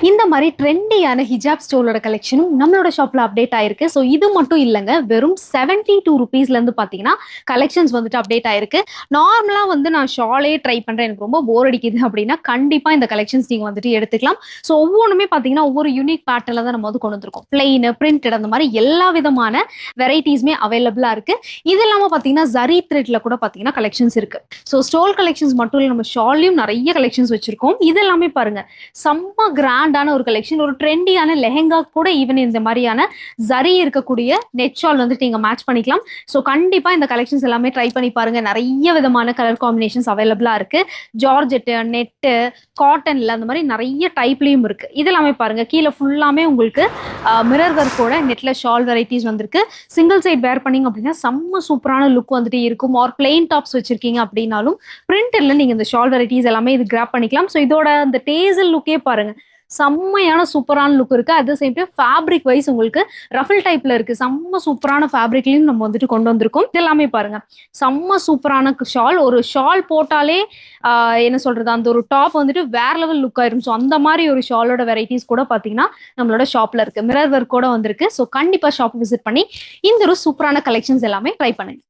இந்த மாதிரி ட்ரெண்டியான ஹிஜாப் ஸ்டோலோட கலெக்ஷனும் நம்மளோட ஷாப்ல அப்டேட் ஆயிருக்கு. ஸோ இது மட்டும் இல்லைங்க, வெறும் 72 ரூபீஸ்லேருந்து பார்த்தீங்கன்னா கலெக்ஷன்ஸ் வந்துட்டு அப்டேட் ஆயிருக்கு. நார்மலாக வந்து நான் ஷாலே ட்ரை பண்ணுறேன், எனக்கு ரொம்ப போர் அடிக்குது அப்படின்னா கண்டிப்பாக இந்த கலெக்ஷன்ஸ் நீங்கள் வந்துட்டு எடுத்துக்கலாம். ஸோ ஒவ்வொன்றுமே பார்த்தீங்கன்னா ஒவ்வொரு யூனிக் பேட்டர்ல தான் நம்ம வந்து கொண்டு வந்திருக்கோம். பிளெயின், பிரிண்டட், அந்த மாதிரி எல்லா விதமான வெரைட்டிஸுமே அவைலபிளாக இருக்கு. இது இல்லாமல் பார்த்தீங்கன்னா ஜரி த்ரெட்ல கூட பார்த்தீங்கன்னா கலெக்ஷன்ஸ் இருக்கு. ஸோ ஸ்டோல் கலெக்ஷன்ஸ் மட்டும் இல்லை, நம்ம ஷால்லையும் நிறைய கலெக்ஷன்ஸ் வச்சிருக்கோம். இது எல்லாமே பாருங்க, செம்ம கிராண்டான ஒரு கலெக்ஷன். ஒரு ட்ரெண்டியான லெஹெங்கா கூட ஈவன் இந்த மாதிரியான ஜரி இருக்கக்கூடிய நெட் ஷால் வந்துட்டு நீங்க மேட்ச் பண்ணிக்கலாம். ஸோ கண்டிப்பா இந்த கலெக்ஷன்ஸ் எல்லாமே ட்ரை பண்ணி பாருங்க. நிறைய விதமான கலர் காம்பினேஷன்ஸ் அவைலபிளா இருக்கு. ஜார்ஜெட்டு, நெட்டு, காட்டன்ல அந்த மாதிரி நிறைய டைப்லயும் இருக்கு. இது எல்லாமே பாருங்க, கீழே ஃபுல்லாமே உங்களுக்கு மிரர் ஒர்க்கோட நெட்ல ஷால் வெரைட்டிஸ் வந்திருக்கு. சிங்கிள் சைட் வேர் பண்ணீங்க அப்படின்னா செம்ம சூப்பரான லுக் வந்துட்டு இருக்கும். ஆர் பிளெயின் டாப்ஸ் வச்சிருக்கீங்க அப்படின்னாலும் பிரிண்டர்ல நீங்க இந்த ஷால் வெரைட்டிஸ் எல்லாமே இது கிராப் பண்ணிக்கலாம். ஸோ இதோட அந்த டேசல் லுக்கே பாருங்க, செம்மையான சூப்பரான லுக் இருக்கு. At the same time fabric wise உங்களுக்கு ரஃபிள் டைப்ல இருக்கு. செம்ம சூப்பரான ஃபேப்ரிக்லயும் நம்ம வந்துட்டு கொண்டு வந்திருக்கோம். இது எல்லாமே பாருங்க, செம்ம சூப்பரான ஷால். ஒரு ஷால் போட்டாலே என்ன சொல்றது, அந்த ஒரு டாப் வந்துட்டு வேற லெவல் லுக் ஆயிரும். ஸோ அந்த மாதிரி ஒரு ஷாலோட வெரைட்டிஸ் கூட பாத்தீங்கன்னா நம்மளோட ஷாப்ல இருக்கு. மிரர் ஒர்க் கூட வந்திருக்கு. ஸோ கண்டிப்பா ஷாப் விசிட் பண்ணி இந்த ஒரு சூப்பரான கலெக்ஷன்ஸ் எல்லாமே ட்ரை பண்ணுங்க.